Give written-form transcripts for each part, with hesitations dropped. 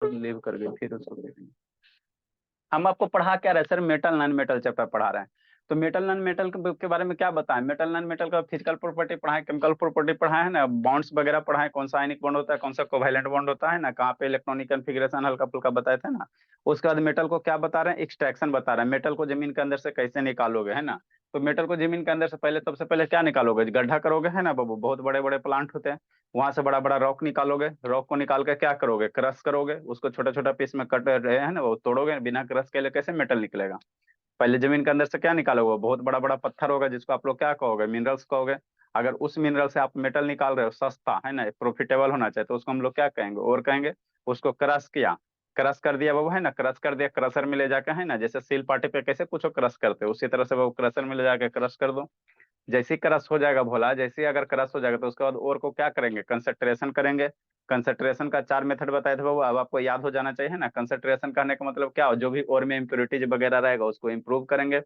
Leave कर गए, फिर उसको देखेंगे। हम आपको पढ़ा क्या रहे sir, metal non metal chapter पढ़ा रहे हैं। तो मेटल नॉन मेटल के बारे में क्या बताएं, मेटल नॉन मेटल का फिजिकल प्रॉपर्टी पढ़ाएं, केमिकल प्रॉपर्टी पढ़ाए है ना, बॉन्ड्स वगैरह पढ़ाएं, कौन सा आयनिक बॉन्ड होता है, कौन सा कोवैलेंट बॉन्ड होता है ना, कहाँ पे इलेक्ट्रॉनिक कन्फिग्रेशन हल्का फुल्का बताए थे ना। उसके बाद मेटल को क्या बता रहे हैं, एक्सट्रैक्शन बता रहे हैं, मेटल को जमीन के अंदर से कैसे निकालोगे, है ना। तो मेटल को जमीन के अंदर से पहले, सबसे पहले क्या निकालोगे, गड्ढा करोगे, है ना बाबू, बहुत बड़े बड़े प्लांट होते हैं, वहां से बड़ा बड़ा रॉक निकालोगे, रॉक को निकाल के क्या करोगे, क्रश करोगे, उसको छोटा छोटा पीस में कट रहे है ना, वो तोड़ोगे, बिना क्रश के लिए कैसे मेटल निकलेगा। पहले जमीन के अंदर से क्या निकालोगे, बहुत बड़ा बड़ा पत्थर होगा, जिसको आप लोग क्या कहोगे, मिनरल्स कहोगे। अगर उस मिनरल से आप मेटल निकाल रहे हो, सस्ता है ना, प्रॉफिटेबल होना चाहिए, तो उसको हम लोग क्या कहेंगे, और कहेंगे। उसको क्रश किया, क्रश कर दिया बाबू, है ना, क्रश कर दिया, क्रशर में ले जाकर, है ना, जैसे सील पार्टी पे कैसे कुछ क्रश करते हो, उसी तरह से वो क्रशर में ले जाकर क्रश कर दो। जैसे ही क्रश हो जाएगा भोला, जैसे ही अगर क्रश हो जाएगा, तो उसके बाद और को क्या करेंगे, कंसंट्रेशन करेंगे। कंसंट्रेशन का 4 मेथड बताए थे बाबू, अब आपको याद हो जाना चाहिए ना। कंसंट्रेशन करने का मतलब क्या हो, जो भी और में इम्प्योरिटीज वगैरह रहेगा उसको इम्प्रूव करेंगे,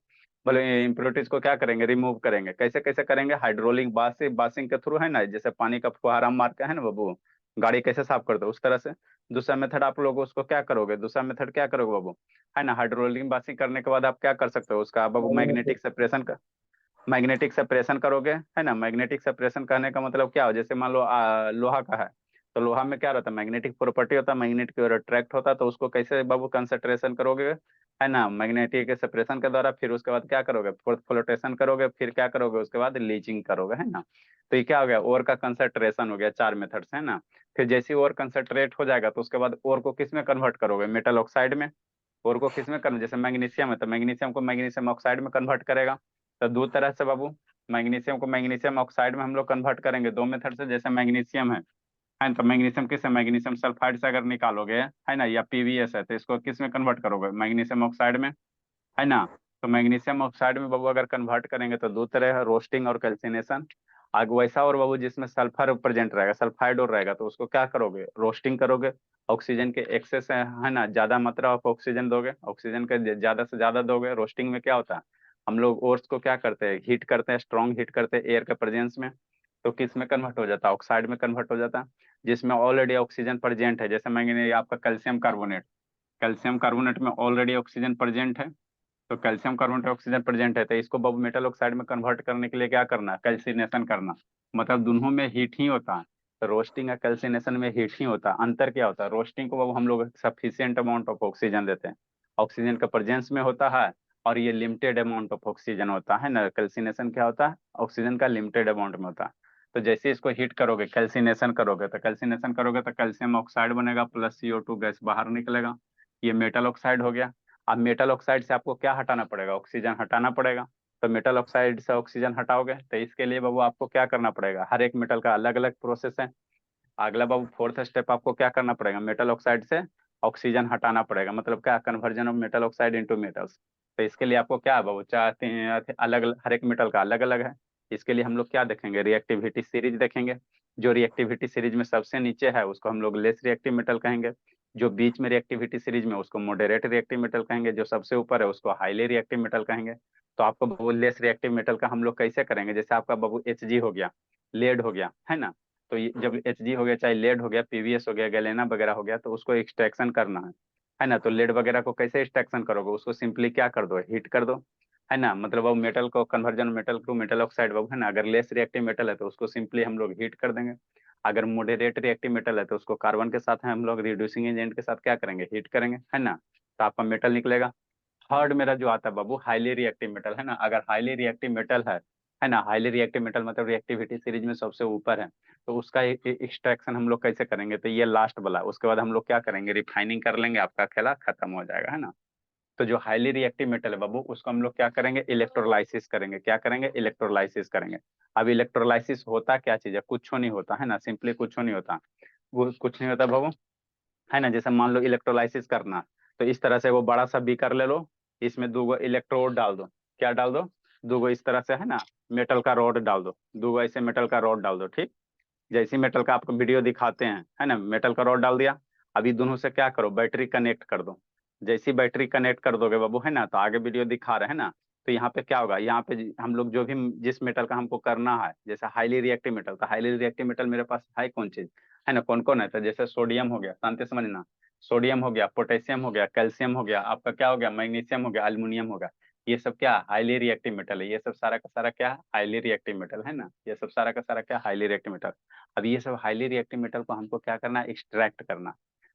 बोले इम्प्योरिटीज को क्या करेंगे, रिमूव करेंगे। कैसे कैसे करेंगे, हाइड्रोलिक बासिंग बासिंग के थ्रू, है ना, जैसे पानी का फुहारा मार के, है ना बाबू, गाड़ी कैसे साफ करते हो उस तरह से। दूसरा मेथड आप लोग उसको क्या करोगे, दूसरा मेथड क्या करोगे बाबू, है ना, हाइड्रोलिक बासिंग करने के बाद आप क्या कर सकते हो उसका बाबू, मैग्नेटिक सेपरेशन का, मैग्नेटिक सेपरेशन करोगे, है ना। मैग्नेटिक सेपरेशन करने का मतलब क्या हो, जैसे मान लो लोहा का है, तो लोहा में क्या रहता है, मैग्नेटिक प्रॉपर्टी होता है, मैग्नेट की ओर अट्रैक्ट होता है, तो उसको कैसे बाबू कंसंट्रेशन करोगे, है ना, मैग्नेटिक सेपरेशन के द्वारा। फिर उसके बाद क्या करोगे, फ्लोटेशन करोगे, फिर क्या करोगे उसके बाद, लीचिंग करोगे, है ना। तो ये क्या हो गया, ओर का कंसंट्रेशन हो गया, 4 मेथड से, है ना। फिर जैसे ही ओर कंसंट्रेट हो जाएगा, तो उसके बाद ओर को किस में कन्वर्ट करोगे, मेटल ऑक्साइड में। और को किस में करना, जैसे मैग्नीशियम है तो मैग्नीशियम को मैग्नीशियम ऑक्साइड में कन्वर्ट करेगा। तो दो तरह से बाबू, मैग्नीशियम को मैग्नीशियम ऑक्साइड में हम लोग कन्वर्ट करेंगे 2 मेथड से। जैसे मैग्नीशियम है तो मैग्नीशियम किस है, मैग्नीशियम सल्फाइड से अगर निकालोगे, है ना, या पीवीएस है, तो इसको किस में कन्वर्ट करोगे, मैग्नीशियम ऑक्साइड में, है ना। तो मैग्नीशियम ऑक्साइड में बाबू अगर कन्वर्ट करेंगे तो दो तरह है, रोस्टिंग और कैल्सिनेशन। आग वैसा और बाबू जिसमें सल्फर प्रेजेंट रहेगा, सल्फाइड और रहेगा, तो उसको क्या करोगे, रोस्टिंग करोगे। ऑक्सीजन के एक्सेस है ना, ज्यादा मात्रा ऑफ ऑक्सीजन दोगे, ऑक्सीजन के ज्यादा से ज्यादा दोगे। रोस्टिंग में क्या होता है, हम लोग ओर्स को क्या करते हैं, हीट करते हैं, स्ट्रॉन्ग हीट करते हैं एयर के प्रेजेंस में। तो किस में कन्वर्ट हो जाता है, ऑक्साइड में कन्वर्ट हो जाता है, जिसमें ऑलरेडी ऑक्सीजन प्रेजेंट है। जैसे मैंने आपका कैल्शियम कार्बोनेट, कैल्शियम कार्बोनेट में ऑलरेडी ऑक्सीजन प्रेजेंट है, तो कैल्शियम कार्बोनेट ऑक्सीजन प्रेजेंट है, तो इसको बब मेटल ऑक्साइड में कन्वर्ट करने के लिए क्या करना है, कैल्सिनेशन करना। मतलब दोनों में हीट ही होता है, तो रोस्टिंग या कैल्सिनेशन में हीट ही होता है। अंतर क्या होता है, रोस्टिंग को बब हम लोग सफिशियंट अमाउंट ऑफ ऑक्सीजन देते हैं, ऑक्सीजन का प्रेजेंस में होता है, और ये लिमिटेड अमाउंट ऑफ ऑक्सीजन होता है ना। कैल्सिनेशन क्या होता है, ऑक्सीजन का लिमिटेड अमाउंट में होता है। तो जैसे इसको हीट करोगे, कैल्सिनेशन करोगे, तो कैल्सिनेशन करोगे तो कैल्शियम ऑक्साइड बनेगा, प्लस CO2 गैस बाहर निकलेगा, ये मेटल ऑक्साइड हो गया। अब मेटल ऑक्साइड से आपको क्या हटाना पड़ेगा, ऑक्सीजन हटाना पड़ेगा। तो मेटल ऑक्साइड से ऑक्सीजन हटाओगे, तो इसके लिए बाबू आपको क्या करना पड़ेगा, हर एक मेटल का अलग अलग प्रोसेस है। अगला बाबू फोर्थ स्टेप, आपको क्या करना पड़ेगा, मेटल ऑक्साइड से ऑक्सीजन हटाना पड़ेगा, मतलब क्या, conversion of metal oxide into metals. तो इसके लिए आपको क्या है बाबू, चाहते हैं अलग अलग, हर एक मेटल का अलग अलग है। इसके लिए हम लोग क्या देखेंगे, रिएक्टिविटी सीरीज देखेंगे। जो रिएक्टिविटी सीरीज में सबसे नीचे है उसको हम लोग लेस रिएक्टिव मेटल कहेंगे, जो बीच में रिएक्टिविटी सीरीज में उसको मॉडरेट रिएक्टिव मेटल कहेंगे, जो सबसे ऊपर है उसको हाईली रिएक्टिव मेटल कहेंगे। तो आपको बाबू लेस रिएक्टिव मेटल का हम लोग कैसे करेंगे, जैसे आपका बाबू Hg हो गया, लेड हो गया, है ना। तो ये जब Hg हो गया, चाहे लेड हो गया, पीवीएस हो गया, गैलेना वगैरह हो गया, तो उसको एक्सट्रैक्शन करना है ना। तो लेड वगैरह को कैसे एक्सट्रैक्शन करोगे, उसको सिंपली क्या कर दो, हीट कर दो, है ना। मतलब वो मेटल को conversion metal to metal oxide वो, है ना। अगर लेस रिएक्टिव मेटल है तो उसको सिंपली हम लोग हीट कर देंगे। अगर मॉडरेट रिएक्टिव मेटल है तो उसको कार्बन के साथ हम लोग रिड्यूसिंग एजेंट के साथ क्या करेंगे, हीट करेंगे, है ना। तो आपका मेटल निकलेगा। थर्ड मेरा जो आता है बाबू, हाईली रिएक्टिव मेटल, है ना। अगर हाईली रिएक्टिव मेटल है ना, हाईली रिएक्टिव मेटल मतलब रिएक्टिविटी सीरीज में सबसे ऊपर है, तो उसका एक्सट्रैक्शन हम लोग कैसे करेंगे, तो ये लास्ट वाला। उसके बाद हम लोग क्या करेंगे, रिफाइनिंग कर लेंगे, आपका खेला खत्म हो जाएगा, है ना। तो जो हाईली रिएक्टिव मेटल है बाबू, उसको हम लोग क्या करेंगे, इलेक्ट्रोलाइसिस करेंगे। क्या करेंगे, इलेक्ट्रोलाइसिस करेंगे। अब इलेक्ट्रोलाइसिस होता क्या चीज है, कुछ नहीं होता, है ना, सिंपली कुछ नहीं होता। वो कुछ नहीं होता बाबू, है ना। जैसे मान लो इलेक्ट्रोलाइसिस करना, तो इस तरह से वो बड़ा सा बीकर ले लो, इसमें 2 गो इलेक्ट्रोड डाल दो। क्या डाल दो, 2 गो इस तरह से, है ना, मेटल का रॉड डाल दो, 2 गो ऐसे मेटल का रॉड डाल दो, ठीक। जैसे मेटल का आपको वीडियो दिखाते हैं, है ना, मेटल का रॉड डाल दिया। अभी दोनों से क्या करो, बैटरी कनेक्ट कर दो। जैसी बैटरी कनेक्ट कर दोगे बाबू, है ना, तो आगे वीडियो दिखा रहे हैं ना। तो यहाँ पे क्या होगा, यहाँ पे हम लोग जो भी जिस मेटल का हमको करना है, जैसे हाईली रिएक्टिव मेटल, तो हाईली रिएक्टिव मेटल मेरे पास है कौन चीज, है ना, कौन कौन है, तो जैसे सोडियम हो गया, शांति से समझना। सोडियम हो गया, पोटेशियम हो गया, कैल्शियम हो गया, आपका क्या हो गया, मैग्नीशियम हो गया, अल्युमिनियम हो गया। ये सब क्या हाईली रिएक्टिव मेटल है, ये सब सारा का सारा क्या हाईली रिएक्टिव मेटल है ना, ये सब सारा का सारा क्या हाईली रिएक्टिव मेटल। अब ये सब हाईली रिएक्टिव मेटल को हमको क्या करना है, एक्सट्रैक्ट करना।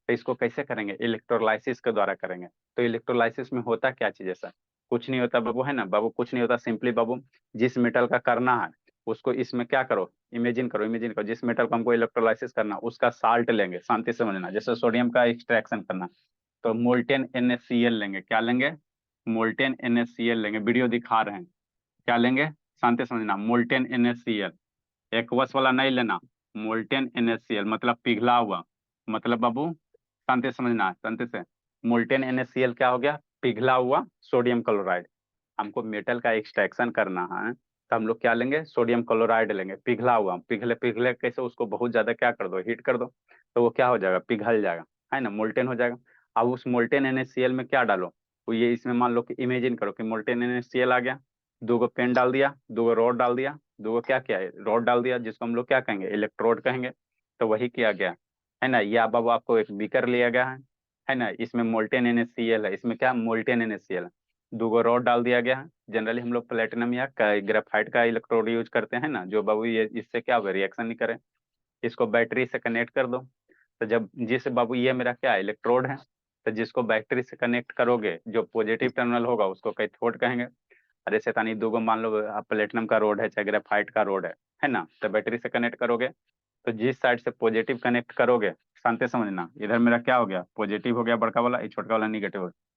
तो इसको कैसे करेंगे, इलेक्ट्रोलाइसिस के द्वारा करेंगे। तो इलेक्ट्रोलाइसिस में होता क्या चीज ऐसा, कुछ नहीं होता बाबू, है ना बाबू, कुछ नहीं होता, सिंपली बाबू जिस मेटल का करना है उसको इसमें क्या करो, इमेजिन करो, इमेजिन करो जिस मेटल को हमको इलेक्ट्रोलाइसिस करना उसका साल्ट लेंगे, शांति से समझना, जैसे सोडियम का एक्सट्रैक्शन करना तो मोल्टेन NaCl लेंगे, क्या लेंगे, मोल्टेन NaCl लेंगे, वीडियो दिखा रहे हैं, क्या लेंगे, शांति से समझना, मोल्टेन NaCl, एक्वस वाला नहीं लेना, मोल्टेन NaCl मतलब पिघला हुआ, मतलब बाबू शांति से समझना, शांति से, मोल्टेन NaCl क्या हो गया, पिघला हुआ सोडियम क्लोराइड। हमको मेटल का एक्सट्रैक्शन करना है तो हम लोग क्या लेंगे, सोडियम क्लोराइड लेंगे, पिघला हुआ, पिघले पिघले कैसे, उसको बहुत ज्यादा क्या कर दो, हीट कर दो, तो वो क्या हो जाएगा, पिघल जाएगा, है ना, मोल्टेन हो जाएगा। अब उस मोल्टेन NaCl में क्या डालो, तो ये इसमें मान लो कि इमेजिन करो कि मोल्टेन NaCl आ गया, दो गो पेन डाल दिया, दो गो रॉड डाल दिया, दो गो क्या क्या है, रॉड डाल दिया, जिसको हम लोग क्या कहेंगे, इलेक्ट्रोड कहेंगे। तो वही किया गया है ना, ये अब आपको एक बीकर लिया गया है ना, इसमें मोल्टेन NaCl है, इसमें क्या मोल्टेन NaCl है, दो गो रॉड डाल दिया गया है। जनरली हम लोग प्लेटिनम या ग्रेफाइट का इलेक्ट्रोड यूज करते हैं ना, जो बाबू ये इससे क्या होगा, रिएक्शन नहीं करे, इसको बैटरी से कनेक्ट कर दो। तो जब जिस बाबू ये मेरा क्या इलेक्ट्रोड है, तो जिसको बैटरी से कनेक्ट करोगे जो पॉजिटिव टर्मिनल होगा उसको कैथोड कहेंगे। अरे शैतानी, दो गो मान लो प्लेटिनम का रोड है चाहे ग्रेफाइट का रोड है ना, तो बैटरी से कनेक्ट करोगे तो जिस साइड से पॉजिटिव कनेक्ट करोगे, शांति समझना, इधर मेरा क्या हो गया, पॉजिटिव हो गया बड़का वाला, ये छोटका वाला निगेटिव हो गया।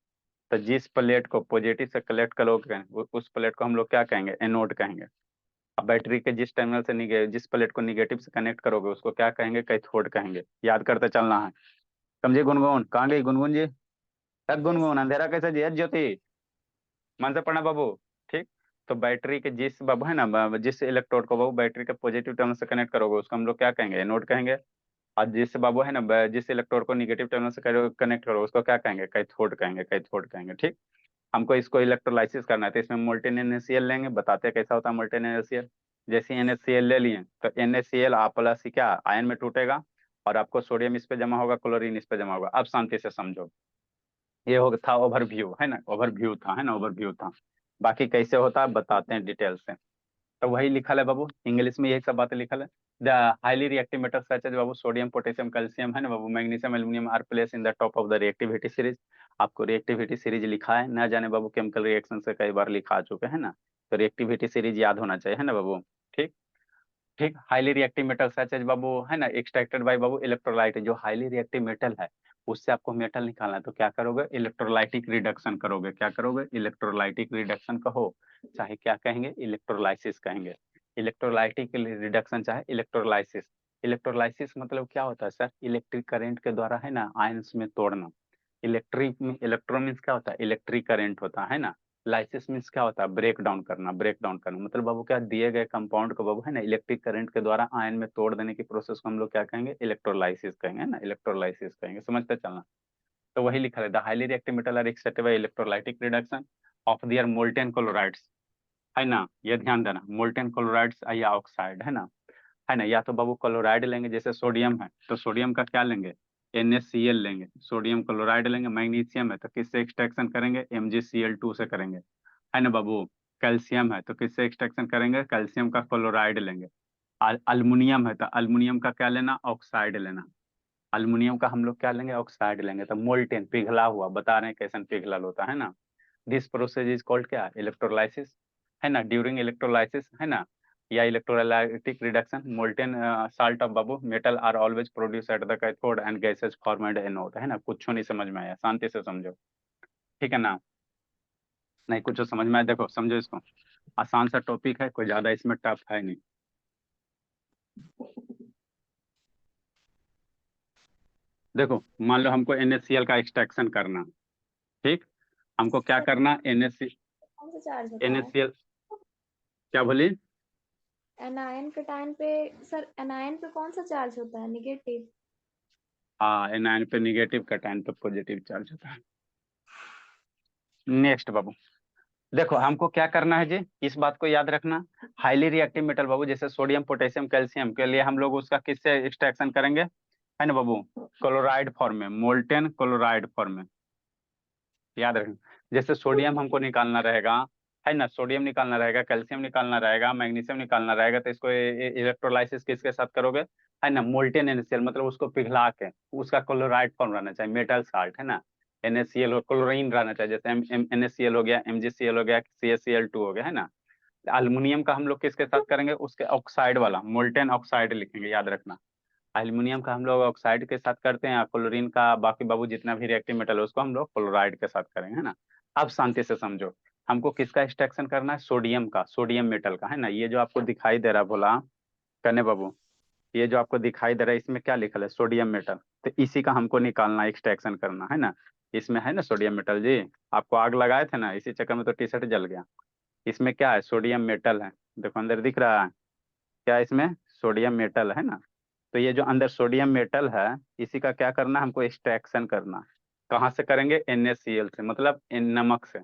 तो जिस प्लेट को पॉजिटिव से कलेक्ट करोगे उस प्लेट को हम लोग क्या कहेंगे, एनोड कहेंगे। अब बैटरी के जिस टर्मिनल से जिस प्लेट को निगेटिव से कनेक्ट करोगे उसको क्या कहेंगे, कैथोड कहेंगे। याद करते चलना है, समझे। गुनगुन कहाँ गई, गुनगुन जी, तक यस। गुनगुन, अंधेरा कैसे जी, ज्योति, मन से पढ़ना बाबू। ठीक, तो बैटरी के जिस बाबू है ना जिस इलेक्ट्रोड को बाबू बैटरी के पॉजिटिव टर्मिनल से कनेक्ट करोगे उसको हम लोग क्या कहेंगे, एनोड कहेंगे। और जिस बाबू है ना जिस इलेक्ट्रोड को निगेटिव टर्मिनल से कनेक्ट करोगे उसको क्या कहेंगे, कैथोड कहेंगे, कैथोड कहेंगे। ठीक, हमको इसको इलेक्ट्रोलाइसिस करना है तो इसमें मोल्टेन NaCl लेंगे, बताते हैं कैसा होता है मोल्टेन NaCl। जैसे NaCl ले लिए तो NaCl आ प्लस क्या आयन में टूटेगा और आपको सोडियम इस पे जमा होगा, क्लोरीन इस पे जमा होगा। अब शांति से समझो, ये हो था ओवरव्यू, है ना, ओवरव्यू था, है ना, ओवरव्यू था। बाकी कैसे होता है बताते हैं डिटेल से। तो वही लिखल है बाबू, इंग्लिश में यही सब बातें लिखल है। The highly reactive metals such as बाबू सोडियम, पोटेशियम, कैल्शियम, है ना बाबू, magnesium, aluminium are place in the top of the reactivity series. आपको रिएक्टिविटी सीरीज लिखा है ना, जाने बाबू केमिकल रिएक्शन से कई बार लिखा आ चुके हैं ना, तो रिएक्टिविटी सीरीज याद होना चाहिए, है ना बाबू। ठीक, ठीक, highly reactive metal such as बाबू, है ना, एक्सट्रैक्टेड बाय बाबू इलेक्ट्रोलाइट, जो हाईली रिएक्टिव मेटल है उससे आपको मेटल निकालना है तो क्या करोगे, इलेक्ट्रोलाइटिक रिडक्शन करोगे। क्या करोगे, इलेक्ट्रोलाइटिक रिडक्शन कहो चाहे क्या कहेंगे, इलेक्ट्रोलाइसिस कहेंगे। इलेक्ट्रोलाइटिक रिडक्शन चाहे इलेक्ट्रोलाइसिस। इलेक्ट्रोलाइसिस मतलब क्या होता है सर, इलेक्ट्रिक करंट के द्वारा है ना आयंस में तोड़ना। इलेक्ट्रिक में इलेक्ट्रो मीन्स क्या होता है, इलेक्ट्रिक करंट होता है ना। लाइसिस मीन्स क्या होता है, ब्रेक डाउन करना, ब्रेक डाउन करना मतलब बाबू क्या, दिए गए कंपाउंड को बाबू है ना इलेक्ट्रिक करंट के द्वारा आयन में तोड़ देने की प्रोसेस को हम लोग क्या कहेंगे, इलेक्ट्रोलाइसिस कहेंगे ना, इलेक्ट्रोलाइसिस कहेंगे, समझते चलना। तो वही लिखा है, the highly reactive metal are accepted by electrolytic reduction of their molten chlorides, है ना, ये ध्यान देना, मोल्टेन क्लोराइड्स या ऑक्साइड, है ना, या तो बाबू क्लोराइड लेंगे, जैसे सोडियम है तो सोडियम का क्या लेंगे, NaCl लेंगे, सोडियम क्लोराइड लेंगे। मैग्नीशियम है तो किससे एक्सट्रैक्शन करेंगे, MgCl2 से करेंगे, है ना बाबू। कैल्शियम है तो किससे एक्सट्रैक्शन करेंगे, कैल्शियम का क्लोराइड लेंगे। अल्युमिनियम है तो अल्युमिनियम का क्या लेना, ऑक्साइड लेना। अल्युमिनियम का हम लोग क्या लेंगे, ऑक्साइड लेंगे। तो मोल्टेन पिघला हुआ, बता रहे हैं कैसे पिघला होता है ना। दिस प्रोसेस इज कॉल्ड क्या, इलेक्ट्रोलाइसिस, है ना। ड्यूरिंग इलेक्ट्रोलाइसिस, है ना, या electrolytic reduction, molten salt of बाबू metal are always produce at the cathode and gases formed anode, है ना। कुछ नहीं समझ में आया, शांति से समझो, ठीक है ना। नहीं कुछ समझ में आया, देखो समझो इसको, आसान सा टॉपिक है, कोई ज्यादा इसमें टफ है नहीं। देखो मान लो हमको NaCl का एक्सट्रैक्शन करना, ठीक, हमको क्या सर करना, कौन सा चार्ज होता है? NaCl, क्या बोली, एनायन कटायन पे। सर एनायन पे कौन सा चार्ज होता है, निगेटिव? हाँ एनायन पे निगेटिव, कैटायन पे पॉजिटिव चार्ज होता है। नेक्स्ट बाबू, देखो हमको क्या करना है जी, इस बात को याद रखना। हाईली रिएक्टिव मेटल बाबू जैसे सोडियम, पोटेशियम, कैल्शियम के लिए हम लोग उसका किससे एक्सट्रैक्शन करेंगे, है ना बाबू, क्लोराइड फॉर्म में, मोल्टेन क्लोराइड फॉर्म में, याद रखना। जैसे सोडियम हमको निकालना रहेगा, है ना, सोडियम निकालना रहेगा, कैल्शियम निकालना रहेगा, मैग्नीशियम निकालना रहेगा, तो इसको इलेक्ट्रोलाइसिस किसके साथ करोगे, है ना, मोल्टेन NaCl, मतलब उसको पिघला के उसका क्लोराइड फॉर्म रहना चाहिए, मेटल साल्ट, है ना, NaCl और क्लोरीन रहना चाहिए, जैसे NaCl हो गया, MgCl हो गया, CaCl2 हो गया, है ना। अल्युमिनियम का हम लोग किसके साथ करेंगे, उसके ऑक्साइड वाला, मोल्टेन ऑक्साइड लिखेंगे, याद रखना। एल्यूमिनियम का हम लोग ऑक्साइड के साथ करते हैं, क्लोरीन का बाकी बाबू जितना भी रिएक्टिव मेटल है उसको हम लोग क्लोराइड के साथ करेंगे, है ना। अब शांति से समझो, हमको किसका एक्सट्रैक्शन करना है, सोडियम का, सोडियम मेटल का, है ना। ये जो आपको दिखाई दे रहा है बोला कने बाबू, ये जो आपको दिखाई दे रहा है इसमें क्या लिखल है, सोडियम मेटल, तो इसी का हमको निकालना, एक्सट्रैक्शन करना, है ना। इसमें है ना सोडियम मेटल जी, आपको आग लगाए थे ना, इसी चक्कर में तो टी शर्ट जल गया। इसमें क्या है, सोडियम मेटल है, देखो अंदर दिख रहा है क्या, इसमें सोडियम मेटल है ना। तो ये जो अंदर सोडियम मेटल है, इसी का क्या करना है, हमको एक्सट्रैक्शन करना है। कहाँ से करेंगे, NaCl से, मतलब इन नमक से।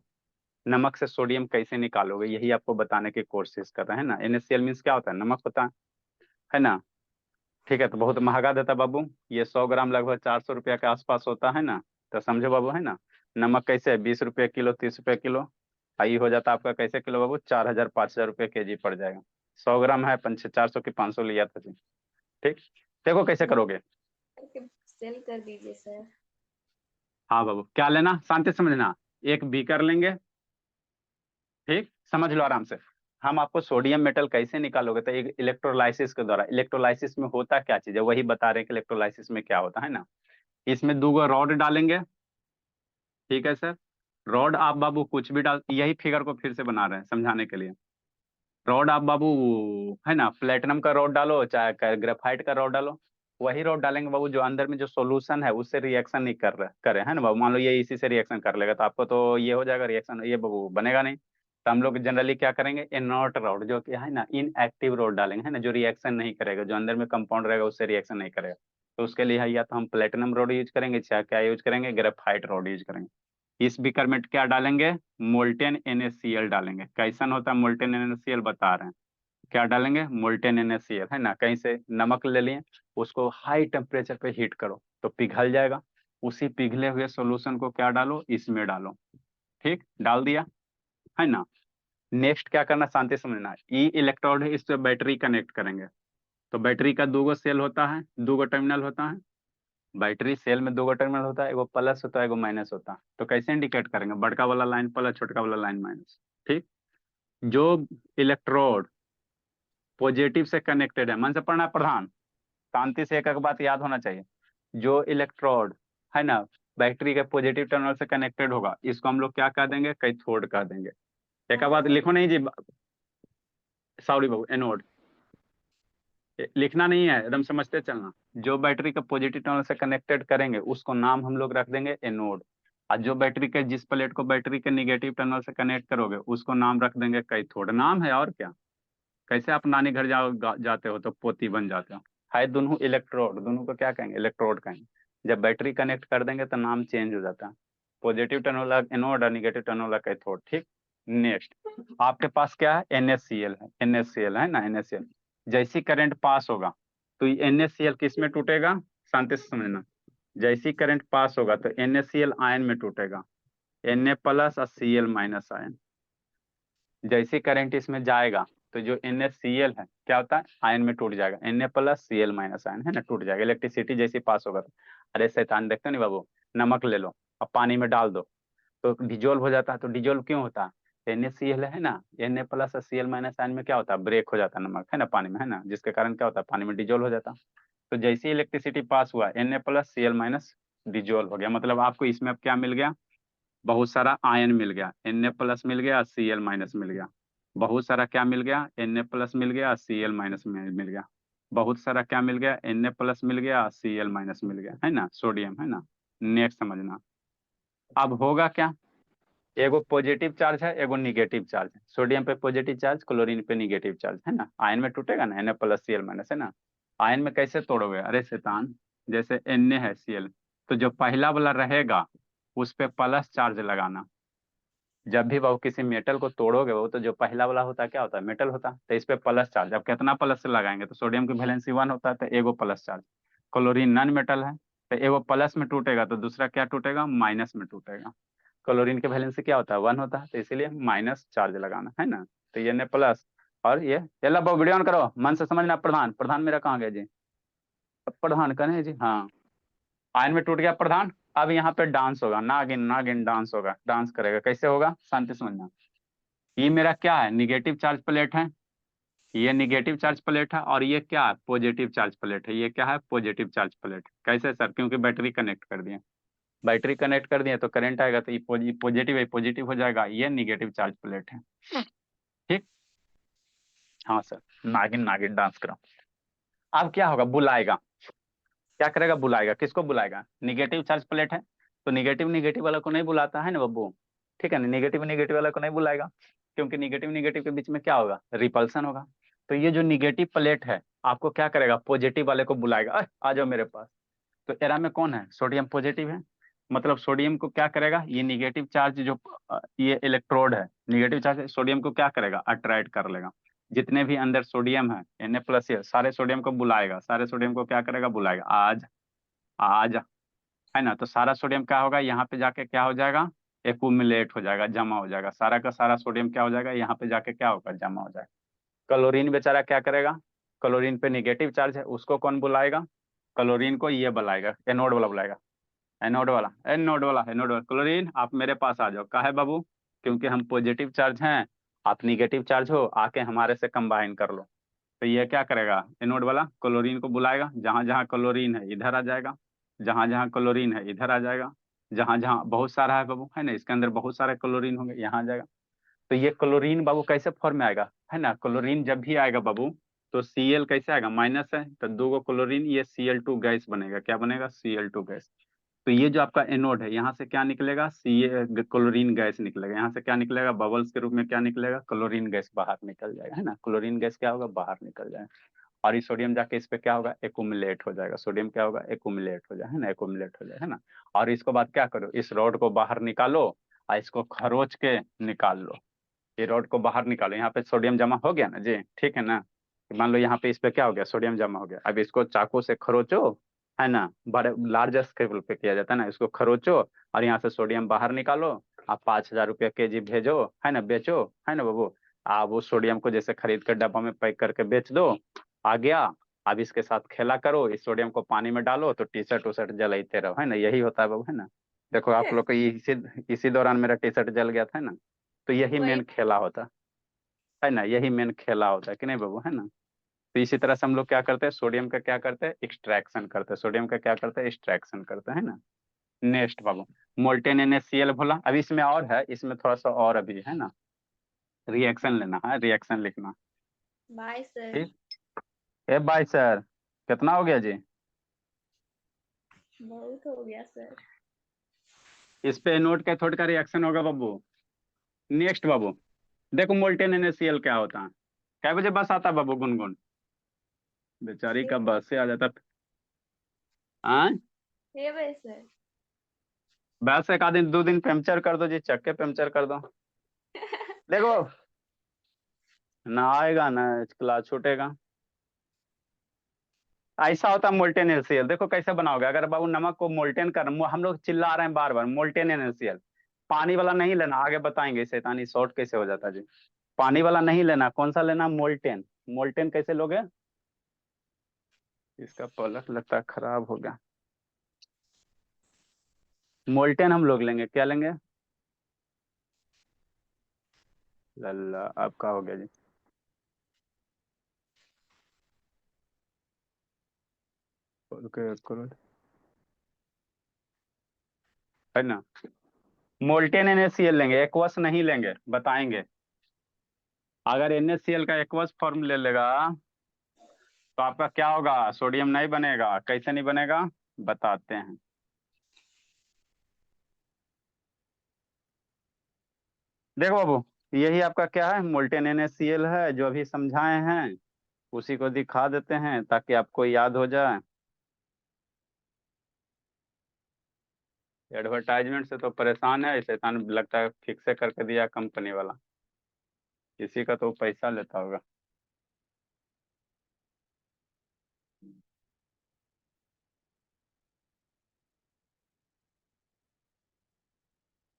नमक से सोडियम कैसे निकालोगे, यही आपको बताने की कोशिश कर रहे हैं ना। NaCl मीन्स क्या होता है, नमक होता है ना। ठीक है, तो बहुत महंगा देता बाबू, ये 100 ग्राम लगभग 400 रुपया के आसपास होता है ना। तो समझो बाबू, है ना। नमक कैसे है, 20 रुपये किलो, 30 रुपये किलो, आई हो जाता आपका कैसे किलो बाबू, 4,000 5,000 रुपये केजी पड़ जाएगा। 100 ग्राम है, 400 की 500 लिया था जी। ठीक, देखो कैसे करोगे। करके सेल कर दीजिए सर। हाँ बाबू, क्या लेना, शांति से समझना। एक बीकर लेंगे, ठीक, समझ लो आराम से। हम आपको सोडियम मेटल कैसे निकालोगे, तो एक इलेक्ट्रोलाइसिस के द्वारा। इलेक्ट्रोलाइसिस में होता क्या चीज है, वही बता रहे हैं कि इलेक्ट्रोलाइसिस में क्या होता है ना। इसमें 2 रॉड डालेंगे, ठीक है सर। रॉड आप बाबू कुछ भी डाल, यही फिगर को फिर से बना रहे हैं समझाने के लिए। रॉड आप बाबू, है ना, प्लेटिनम का रॉड डालो चाहे ग्रेफाइट का रॉड डालो, वही रॉड डालेंगे बाबू जो अंदर में जो सॉल्यूशन है उससे रिएक्शन नहीं कर रहे करे, है ना बाबू। मान लो ये इसी से रिएक्शन कर लेगा तो आपको तो ये हो जाएगा रिएक्शन, ये बाबू बनेगा नहीं। तो हम लोग जनरली क्या करेंगे, इनर्ट रॉड जो कि है ना, इनएक्टिव रॉड डालेंगे, है ना, जो रिएक्शन नहीं करेगा, जो अंदर में कंपाउंड रहेगा उससे रिएक्शन नहीं करेगा। तो उसके लिए है या तो हम प्लेटिनम रॉड यूज करेंगे, चाहे क्या यूज करेंगे, ग्रेफाइट रॉड यूज करेंगे। इस बीकर में क्या डालेंगे, मोल्टेन NaCl डालेंगे। कैसन होता है मोल्टेन NaCl बता रहे हैं। क्या डालेंगे, मोल्टेन NaCl, है ना, कहीं से नमक ले लिए, उसको हाई टेम्परेचर पे हीट करो तो पिघल जाएगा। उसी पिघले हुए सॉल्यूशन को क्या डालो, इसमें डालो। ठीक, डाल दिया, है ना। नेक्स्ट क्या करना, शांति से समझना। ई इलेक्ट्रोड है, इससे बैटरी कनेक्ट करेंगे। तो बैटरी का 2 सेल होता है, 2 टर्मिनल होता है। बैटरी सेल में 2 टर्मिनल होता है, एगो प्लस होता है, एगो माइनस होता है। तो कैसे इंडिकेट करेंगे, बड़का वाला लाइन प्लस, छोटका वाला लाइन माइनस। ठीक, जो इलेक्ट्रोड पॉजिटिव से कनेक्टेड है, मन से पढ़ना प्रधान, शांति से एक एक बात याद होना चाहिए। जो इलेक्ट्रोड, है ना, बैटरी के पॉजिटिव टर्मिनल से कनेक्टेड होगा, इसको हम लोग क्या कह देंगे, कैथोड कह देंगे। एक बात लिखो नहीं जी, सॉरी बाबू, एनोड लिखना नहीं है, एकदम समझते चलना। जो बैटरी के पॉजिटिव टर्मिनल से कनेक्टेड करेंगे उसको नाम हम लोग रख देंगे एनोड। और जो बैटरी के, जिस प्लेट को बैटरी के निगेटिव टर्मिनल से कनेक्ट करोगे उसको नाम रख देंगे कैथोड। नाम है और क्या। कैसे आप नानी घर जाते हो तो पोती बन जाते हो। है दोनों इलेक्ट्रोड, दोनों को क्या कहेंगे, इलेक्ट्रोड कहेंगे। जब बैटरी कनेक्ट कर देंगे तो नाम चेंज हो जाता है, पॉजिटिव टर्मिनल एनोड और निगेटिव टर्मिनल कैथोड। ठीक, नेक्स्ट आपके पास क्या है, NaCl है, NaCl है ना, NaCl। जैसी करंट पास होगा तो ये NaCl किस में टूटेगा, शांति से समझना। जैसी करंट पास होगा तो NaCl आयन में टूटेगा, Na प्लस और Cl माइनस आयन। जैसे करंट इसमें जाएगा तो जो NaCl है क्या होता है, आयन में टूट जाएगा, Na plus Cl minus ion, है ना, टूट जाएगा। इलेक्ट्रिसिटी जैसे पास होगा तो, अरे शैतान देखते नहीं बाबू, नमक ले लो और पानी में डाल दो तो डिजोल्व हो जाता है। तो डिजोल्व क्यों होता है, NaCl है ना, Na प्लस और Cl माइनस आयन में क्या होता है, ब्रेक हो जाता है नमक, है ना, पानी में, है ना, जिसके कारण क्या होता है, पानी में डिजोल्व हो जाता है। तो जैसे ही इलेक्ट्रिसिटी पास हुआ, Na plus Cl minus dissolve हो गया, मतलब आपको इसमें अब क्या मिल गया, बहुत सारा आयन मिल गया, Na प्लस मिल गया, Cl माइनस मिल गया। बहुत सारा क्या मिल गया, Na प्लस मिल गया, Cl माइनस मिल गया। बहुत सारा क्या मिल गया, Na प्लस मिल गया, Cl माइनस मिल गया, है ना, सोडियम, है ना। नेक्स्ट समझना, अब होगा क्या, एगो पॉजिटिव चार्ज है, एगो निगेटिव चार्ज है। सोडियम पे पॉजिटिव चार्ज, क्लोरीन पे निगेटिव चार्ज, है ना। आयन में टूटेगा ना, Na प्लस Cl माइनस, है ना। आयन में कैसे तोड़ोगे, अरे शैतान, जैसे Na है Cl, तो जो पहला वाला रहेगा उस पे प्लस चार्ज लगाना। जब भी वो किसी मेटल को तोड़ोगे वो, तो जो पहला वाला होता है क्या होता है, मेटल होता है, तो इस पे प्लस चार्ज। अब कितना प्लस से लगाएंगे, तो सोडियम की वैलेंसी 1 होता है तो एगो plus charge. Chlorine non metal है, तो एगो प्लस में टूटेगा तो दूसरा क्या टूटेगा, माइनस में टूटेगा। क्लोरीन के वैलेंसी क्या होता है, 1 होता है, तो इसीलिए माइनस चार्ज लगाना है ना। तो ये ने प्लस, और ये ला वीडियो ऑन करो, मन से समझना। प्रधान, प्रधान मेरा कहाँ गया जी, अब प्रधान करें जी, हाँ। आयन में टूट गया प्रधान। अब यहाँ पे डांस होगा, नागिन नागिन डांस होगा, डांस करेगा। कैसे होगा, शांति समझना। ये मेरा क्या है, निगेटिव चार्ज प्लेट है, ये निगेटिव चार्ज प्लेट है, और ये क्या है, पॉजिटिव चार्ज प्लेट है। ये क्या है, पॉजिटिव चार्ज प्लेट। कैसे सर, क्योंकि बैटरी कनेक्ट कर दिए, बैटरी कनेक्ट कर दिए तो करंट आएगा, तो ये पॉजिटिव है, पॉजिटिव हो जाएगा, ये निगेटिव चार्ज प्लेट है। ठीक, हाँ सर, नागिन नागिन डांस करो। अब क्या होगा, बुलाएगा, क्या करेगा, बुलाएगा। किसको बुलाएगा, निगेटिव चार्ज प्लेट है, तो निगेटिव निगेटिव वाला को नहीं बुलाता है ना बब्बू, ठीक है ना, निगेटिव निगेटिव वाला को नहीं बुलाएगा, क्योंकि निगेटिव निगेटिव के बीच में क्या होगा, रिपल्सन होगा। तो ये जो निगेटिव प्लेट है आपको क्या करेगा, पॉजिटिव वाले को बुलाएगा, आ जाओ मेरे पास। तो एरा में कौन है, सोडियम पॉजिटिव है, मतलब सोडियम को क्या करेगा, ये निगेटिव चार्ज जो ये इलेक्ट्रोड है, निगेटिव चार्ज सोडियम को क्या करेगा, अट्रैक्ट कर लेगा। जितने भी अंदर सोडियम है Na+, ये सारे सोडियम को बुलाएगा, सारे सोडियम को क्या करेगा, बुलाएगा, आज आज, है ना। तो सारा सोडियम क्या होगा, यहाँ पे जाके क्या हो जाएगा, एक्यूमुलेट हो जाएगा, जमा हो जाएगा, सारा का सारा सोडियम क्या हो जाएगा, यहाँ पे जाके क्या होगा, जमा हो जाएगा। क्लोरीन बेचारा क्या करेगा, क्लोरीन पे निगेटिव चार्ज है, उसको कौन बुलाएगा, क्लोरीन को ये बुलाएगा, एनोड वाला बुलाएगा, एनोड वाला, एनोड वाला, एनोड वाला। क्लोरीन आप मेरे पास आ जाओ, काहे बाबू, क्योंकि हम पॉजिटिव चार्ज हैं, आप निगेटिव चार्ज हो, आके हमारे से कंबाइन कर लो। तो ये क्या करेगा, एनोड वाला क्लोरीन को बुलाएगा, जहां जहां क्लोरीन है इधर आ जाएगा, जहां जहां क्लोरीन है इधर आ जाएगा, जहां जहां बहुत सारा है बाबू, है ना, इसके अंदर बहुत सारे क्लोरीन होंगे, यहाँ आ जाएगा। तो ये क्लोरीन बाबू कैसे फॉर्म में आएगा, है ना, क्लोरीन जब भी आएगा बाबू, तो Cl कैसे आएगा, माइनस है, तो दो गो क्लोरीन, ये Cl2 गैस बनेगा, क्या बनेगा, Cl2 गैस। तो ये जो आपका एनोड है, यहाँ से क्या निकलेगा, सी क्लोरीन गैस निकलेगा, यहाँ से क्या निकलेगा, बबल्स के रूप में क्या निकलेगा, क्लोरीन गैस बाहर निकल जाएगा, है ना, क्लोरीन गैस क्या होगा, बाहर निकल जाएगा। और ये सोडियम जाके इस पे क्या होगा, एकुमुलेट हो जाएगा, सोडियम क्या होगा, एकुमुलेट हो जाए, है ना, एकुमुलेट हो जाए, है ना। और इसको बाद क्या करो, इस रॉड को बाहर निकालो, और इसको खरोच के निकाल लो। ये रॉड को बाहर निकालो, यहाँ पे सोडियम जमा हो गया ना जी, ठीक है ना। मान लो यहाँ पे इस पे क्या हो गया, सोडियम जमा हो गया। अब इसको चाकू से खरोचो, है ना, बड़े लार्ज स्केल पे किया जाता है ना, इसको खरोचो और यहाँ से सोडियम बाहर निकालो। आप 5,000 रुपया केजी भेजो, है ना, बेचो, है ना बाबू। आप वो सोडियम को जैसे खरीद कर डब्बा में पैक करके बेच दो, आ गया। अब इसके साथ खेला करो, इस सोडियम को पानी में डालो तो टी शर्ट उशर्ट जलाते रहो, है ना, यही होता है बाबू, है ना। देखो आप लोग को इसी इसी दौरान मेरा टी शर्ट जल गया था ना। तो यही वही। मेन खेला होता है ना, यही मेन खेला होता है कि नहीं बाबू, है ना। तो इसी तरह से हम लोग क्या करते हैं, सोडियम का क्या करते हैं, एक्सट्रैक्शन करते हैं, सोडियम का क्या करते हैं, एक्सट्रैक्शन करते हैं ना। नेक्स्ट बाबू, मोल्टेन NaCl बोला, अभी इसमें और है, इसमें थोड़ा सा और अभी है ना, रिएक्शन लेना है, रिएक्शन लिखना। Bye sir. ठीक, ए बाय सर, कितना हो गया जी, बहुत हो गया सर। इस पे नोट कैथोड का रिएक्शन होगा बाबू। नेक्स्ट बाबू, देखो मोल्टेन NaCl क्या होता है, कै बजे बस आता है बाबू, गुनगुन बेचारी का बस से आ जाता है। हे भाई सर। बस एक आध दिन 2 दिन पंचर कर दो जी, चक्के पंचर कर दो। देखो ना आएगा ना क्लास छूटेगा, ऐसा होता है मोल्टेन NaCl। देखो कैसे बनाओगे, अगर बाबू नमक को मोल्टेन कर, हम लोग चिल्ला रहे हैं बार बार, मोल्टेन NaCl, पानी वाला नहीं लेना, आगे बताएंगे शैतानी शॉर्ट कैसे हो जाता है जी। पानी वाला नहीं लेना, कौन सा लेना, मोल्टेन। मोल्टेन कैसे लोगे, इसका पलक लगता है खराब हो गया। मोल्टेन हम लोग लेंगे, क्या लेंगे, लल्ला आपका हो गया जी। है ना, मोल्टेन NaCl लेंगे, एक्वस नहीं लेंगे, बताएंगे। अगर NaCl का एक्वस फॉर्म ले लेगा तो आपका क्या होगा, सोडियम नहीं बनेगा, कैसे नहीं बनेगा, बताते हैं। देखो बाबू, यही आपका क्या है, मोल्टेन NaCl है, जो अभी समझाए हैं उसी को दिखा देते हैं ताकि आपको याद हो जाए। एडवर्टाइजमेंट से तो परेशान है शैतान, लगता है फिक्स से करके दिया कंपनी वाला, किसी का तो पैसा लेता होगा।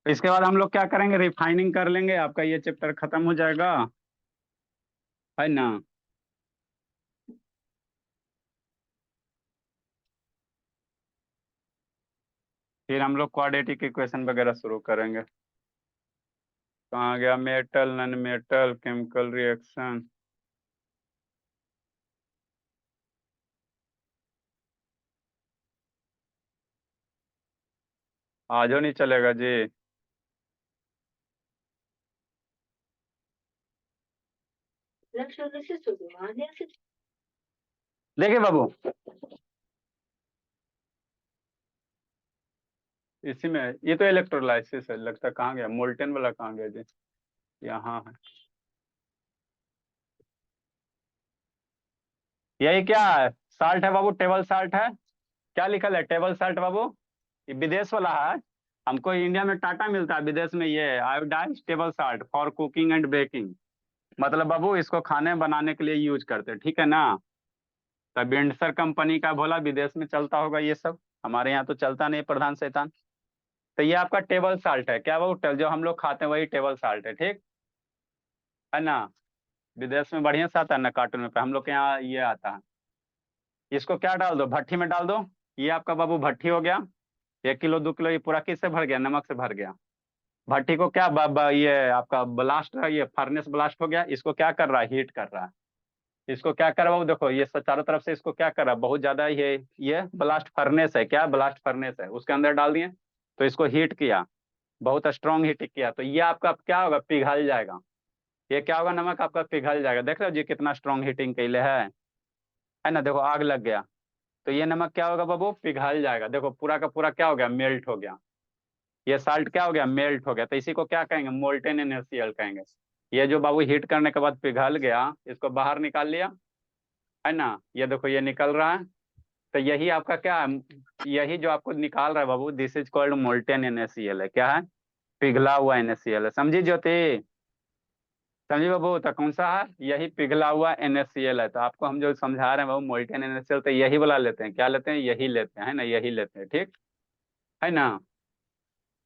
तो इसके बाद हम लोग क्या करेंगे, रिफाइनिंग कर लेंगे, आपका ये चैप्टर खत्म हो जाएगा, है ना। फिर हम लोग क्वाड्रेटिक इक्वेशन वगैरह शुरू करेंगे। कहाँ गया, metal non metal chemical reaction. आज नहीं चलेगा जी। देखिए बाबू, इसी में ये तो इलेक्ट्रोलाइसिस है, लगता है कहाँ गया मोल्टेन वाला, कहाँ गया जी, यहाँ है। यही क्या है, साल्ट है बाबू, टेबल साल्ट है। क्या लिखल है, टेबल साल्ट बाबू। ये विदेश वाला है, हमको इंडिया में टाटा मिलता है, विदेश में ये iodise table salt for cooking and baking. मतलब बाबू इसको खाने बनाने के लिए यूज करते हैं, ठीक है ना। तब बिंडसर कंपनी का भोला, विदेश में चलता होगा ये सब, हमारे यहाँ तो चलता नहीं, प्रधान शैतान। तो ये आपका टेबल साल्ट है क्या बाबू, जो हम लोग खाते हैं वही टेबल साल्ट है, ठीक है ना। विदेश में बढ़िया से आता है ना कार्टून में, पे हम लोग के यहाँ ये आता है। इसको क्या डाल दो, भट्टी में डाल दो। ये आपका बाबू भट्टी हो गया। 1 किलो 2 किलो ये पूरा किससे भर गया, नमक से भर गया। भट्टी को क्या ये आपका ब्लास्ट है, ये फर्नेस ब्लास्ट हो गया, इसको क्या कर रहा है, हीट कर रहा है। इसको क्या कर रहा है, देखो ये चारों तरफ से इसको क्या कर रहा है, बहुत ज्यादा ये ब्लास्ट फर्नेस है, क्या ब्लास्ट फर्नेस है, उसके अंदर डाल दिए। तो इसको हीट किया, बहुत स्ट्रॉन्ग हीट किया, तो ये आपका क्या होगा, पिघल जाएगा। ये क्या होगा, नमक आपका पिघल जाएगा, देख रहे हो जी कितना स्ट्रॉन्ग हीटिंग के लिए है ना। देखो आग लग गया, तो ये नमक क्या होगा बाबू, पिघल जाएगा, देखो पूरा का पूरा क्या हो गया, मेल्ट हो गया। ये साल्ट क्या हो गया, मेल्ट हो गया, तो इसी को क्या कहेंगे, मोल्टेन NaCl कहेंगे। ये जो बाबू हीट करने के बाद पिघल गया, इसको बाहर निकाल लिया, है ना। ये देखो ये निकल रहा है। तो यही आपका क्या है, यही जो आपको निकाल रहा है बाबू, this is called molten NaCl है, क्या है, पिघला हुआ NaCl है, समझी ज्योति। समझी बाबू, तो कौन सा है, यही पिघला हुआ NaCl है। तो आपको हम जो समझा रहे हैं बाबू मोल्टेन NaCl, तो यही वाला लेते हैं, क्या लेते हैं, यही लेते हैं, है ना, यही लेते हैं, ठीक है ना।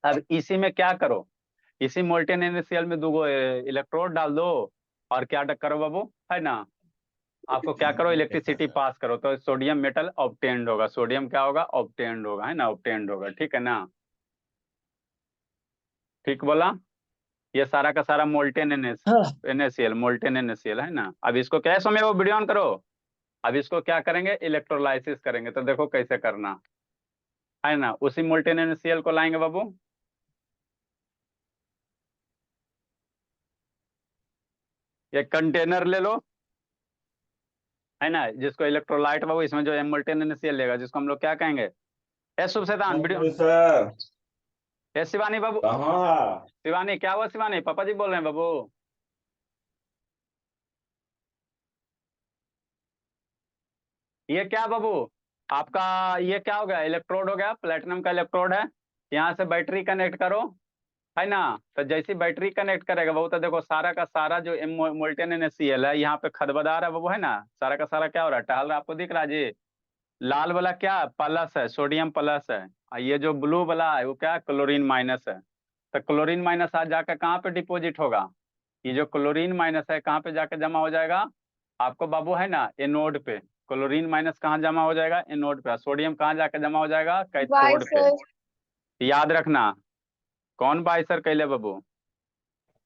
अब इसी में क्या करो, इसी मोल्टेन NaCl में 2 इलेक्ट्रोड डाल दो, और क्या करो बाबू, है ना, आपको क्या करो, इलेक्ट्रिसिटी पास करो, तो सोडियम मेटल ऑब्टेन्ड होगा, सोडियम क्या होगा, ऑब्टेन्ड होगा, है ना, ऑब्टेन्ड होगा, ठीक है ना। ठीक बोला। ये सारा का सारा मोल्टेन NaCl, मोल्टेन NaCl है ना। अब इसको क्या समय वो वीडियो ऑन करो। अब इसको क्या करेंगे, इलेक्ट्रोलाइसिस करेंगे, तो देखो कैसे करना, है ना। उसी मोल्टेन NaCl को लाएंगे बाबू, एक कंटेनर ले लो, है ना, जिसको इलेक्ट्रोलाइट बाबू, इसमें जो मोल्टेन NaCl लेगा, जिसको हम लोग क्या कहेंगे, ए शुभ शैतान वीडियो। गुरु सर। ए शिवानी बाबू, कहाँ? शिवानी क्या हुआ, शिवानी पापा जी बोल रहे हैं बाबू। ये क्या बाबू, आपका ये क्या हो गया, इलेक्ट्रोड हो गया, प्लेटिनम का इलेक्ट्रोड है। यहाँ से बैटरी कनेक्ट करो, है ना। तो जैसी बैटरी कनेक्ट करेगा बाबू, तो देखो सारा का सारा जो मोल्टेन NaCl है, यहाँ पे खदबदा रहा है बाबू, है ना। सारा का सारा क्या हो रहा है, टहल रहा है, आपको दिख रहा है जी। लाल वाला क्या प्लस है, सोडियम प्लस है, और ये जो ब्लू वाला है वो क्या, क्लोरीन माइनस है। तो क्लोरीन माइनस आज जाकर कहाँ पे डिपोजिट होगा, ये जो क्लोरीन माइनस है कहाँ पे जाके जमा हो जाएगा, आपको बाबू है ना एनोड पे। क्लोरीन माइनस कहाँ जमा हो जाएगा, एनोड पे। सोडियम कहाँ जाके जमा हो जाएगा, बाय कैथोड पे। सर। याद रखना। कौन बाई सर कैले बाबू।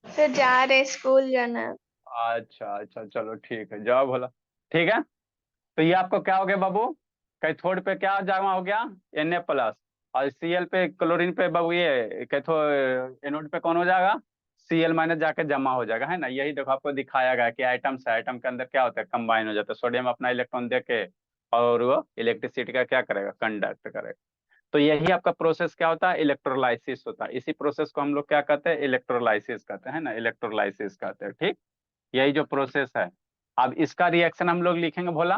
सर जा रहे स्कूल जाना है। अच्छा अच्छा, चलो ठीक है, जाओ भोला। ठीक है। तो ये आपको क्या हो गया बाबू, कैथोड पे क्या जमा हो गया, Na+। और Cl पे, क्लोरीन पे बाबू, ये कैथो एनोड पे कौन हो जाएगा, Cl- जाके जमा हो जाएगा, है ना। यही देखो आपको दिखाया गया कि आइटम्स है, आइटम के अंदर क्या होता है, कंबाइन हो जाता है, सोडियम अपना इलेक्ट्रॉन दे के, और वो इलेक्ट्रिसिटी का क्या करेगा, कंडक्ट करेगा। तो यही आपका प्रोसेस क्या होता है, इलेक्ट्रोलाइसिस होता है। इसी प्रोसेस को हम लोग क्या कहते हैं, इलेक्ट्रोलाइसिस कहते हैं ना, इलेक्ट्रोलाइसिस कहते हैं, ठीक। यही जो प्रोसेस है। अब इसका रिएक्शन हम लोग लिखेंगे भोला,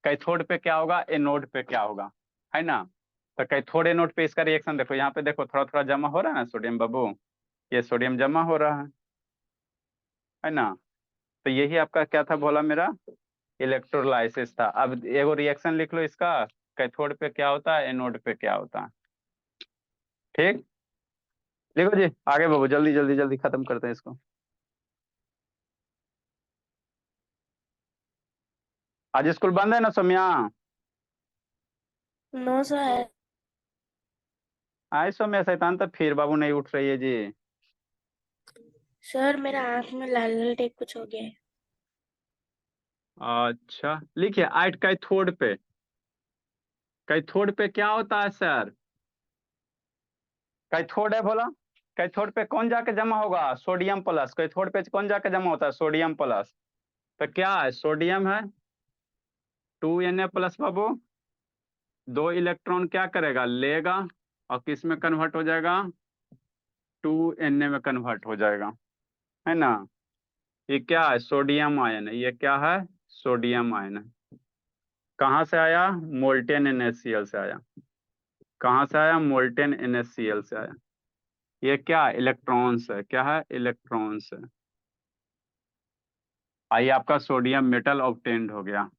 कैथोड पे क्या होगा, एनोड पे क्या होगा, है ना। तो कैथोड एनोड पे इसका रिएक्शन देखो, यहाँ पे देखो थोड़ा थोड़ा जमा हो रहा है ना सोडियम बाबू, ये सोडियम जमा हो रहा है ना। तो यही आपका क्या था भोला, मेरा इलेक्ट्रोलाइसिस था। अब एगो रिएक्शन लिख लो इसका, कैथोड पे क्या होता है, एनोड पे क्या होता है, ठीक। लिखो जी आगे बाबू, जल्दी जल्दी जल्दी खत्म करते हैं इसको। आज स्कूल बंद है ना सौम्या? No sir. आए सौम्या शैतान, तो फिर बाबू नहीं उठ रही है जी। सर मेरा आंख में लाल लाल टेप कुछ हो गया है। अच्छा लिखिए, आइट कैथोड पे, कैथोड पे क्या होता है सर? कैथोड है बोला, कैथोड पे कौन जाके जमा होगा? Sodium plus. कैथोड पे कौन जाके जमा होता है? Sodium plus. तो क्या है? सोडियम है, 2Na प्लस बाबू। 2 इलेक्ट्रॉन क्या करेगा? लेगा, और किस में कन्वर्ट हो जाएगा? 2Na में कन्वर्ट हो जाएगा, है ना? ये क्या है? सोडियम आयन है। ये क्या है? सोडियम आयन है। कहाँ से आया? मोल्टेन NaCl से आया। कहाँ से आया? मोल्टेन NaCl से आया। ये क्या है? इलेक्ट्रॉन्स है। क्या है? इलेक्ट्रॉन्स है। आइए, आपका सोडियम मेटल ऑब्टेन्ड हो गया।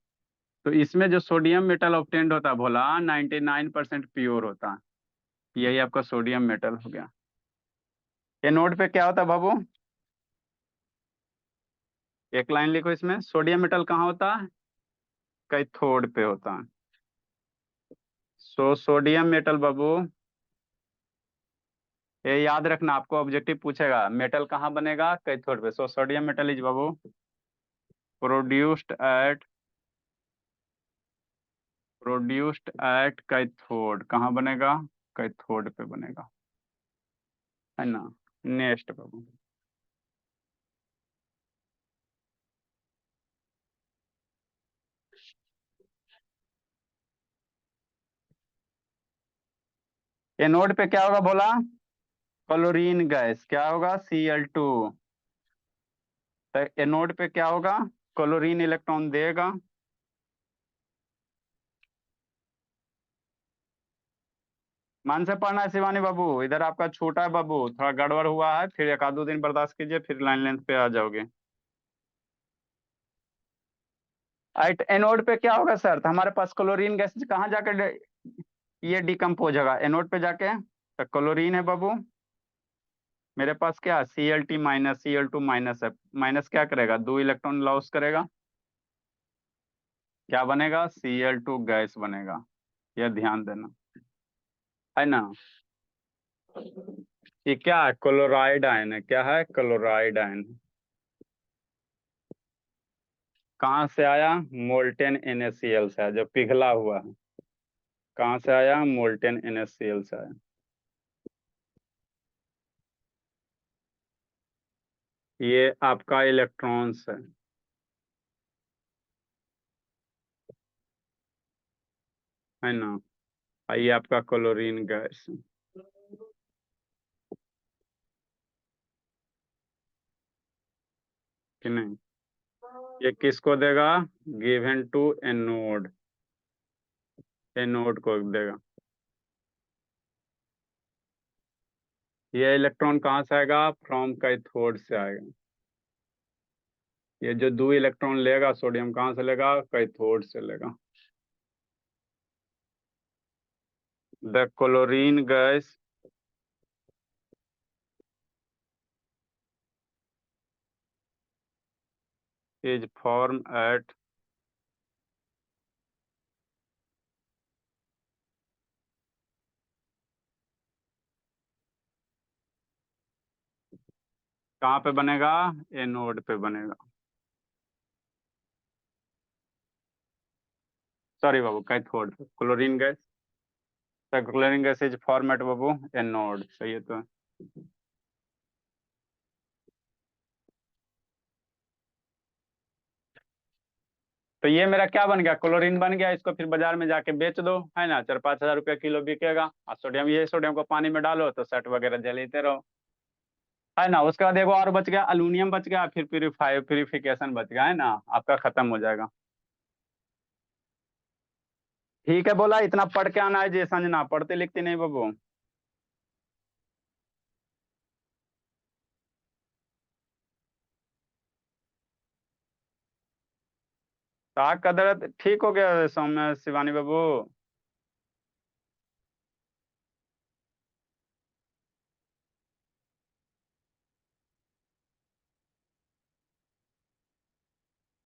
तो इसमें जो सोडियम मेटल ऑब्टेन्ड होता है भोला, 99% प्योर होता है। यही आपका सोडियम मेटल हो गया। ये नोट पे क्या होता है बाबू? एक लाइन लिखो इसमें, सोडियम मेटल कहाँ होता है? कैथोड पे होता है। सोडियम मेटल बाबू, ये याद रखना, आपको ऑब्जेक्टिव पूछेगा मेटल कहाँ बनेगा? कैथोड पे। Sodium metal is Babu produced at cathode. कहाँ बनेगा? कैथोड पे बनेगा, है ना? नेक्स्ट बाबू, ये नोड पे क्या होगा बोला? Chlorine gas. क्या होगा? Cl2। तो ये नोड पे क्या होगा? क्लोरीन इलेक्ट्रॉन देगा, मन से पढ़ना है शिवानी बाबू, इधर आपका छोटा है बाबू, थोड़ा गड़बड़ हुआ है, फिर एक आध दो दिन बर्दाश्त कीजिए, फिर लाइन लेंथ पे आ जाओगे। एट एनोड पे क्या होगा सर? तो हमारे पास क्लोरीन गैस कहाँ जाकर ये डिकम्पोज होगा? एनोड पे जाके। तो क्लोरीन है बाबू, मेरे पास क्या? Cl2 माइनस, Cl2 माइनस है। माइनस क्या करेगा? 2 इलेक्ट्रॉन लॉस करेगा। क्या बनेगा? Cl2 गैस बनेगा। यह ध्यान देना, है ना? ये क्या है? क्लोराइड आयन है। क्या है? Chloride ion. कहाँ से आया? मोल्टेन NaCl से आया, जो पिघला हुआ है। कहाँ से आया? मोल्टेन NaCl से आया। ये आपका इलेक्ट्रॉन्स है ना? ये आपका क्लोरीन गैस, कि नहीं? ये किसको देगा? गिवन टू एनोड, एनोड को देगा। ये इलेक्ट्रॉन कहाँ से आएगा? फ्रॉम कैथोड से आएगा। ये जो 2 इलेक्ट्रॉन लेगा सोडियम, कहाँ से लेगा? कैथोड से लेगा। The chlorine gas is form at कहाँ पे बनेगा? एनोड पे बनेगा। सॉरी बाबू, कैथोड पे। Chlorine gas, chlorine gas is format बाबू एनोड, सही है तो। तो ये मेरा क्या बन गया? क्लोरीन बन गया। इसको फिर बाजार में जाके बेच दो, है ना? 4-5 हज़ार रुपया किलो बिकेगा। और सोडियम, ये सोडियम को पानी में डालो तो सेट वगैरह जलेते रहो, है ना? उसके बाद एगो और बच गया, अल्यूमिनियम बच गया, फिर प्यूरिफिकेशन बच गया, है ना? आपका खत्म हो जाएगा। ठीक है बोला, इतना पढ़ के आना है जी संजना, पढ़ते लिखते नहीं बाबू। ताक का दर्द ठीक हो गया सौम्य शिवानी बाबू?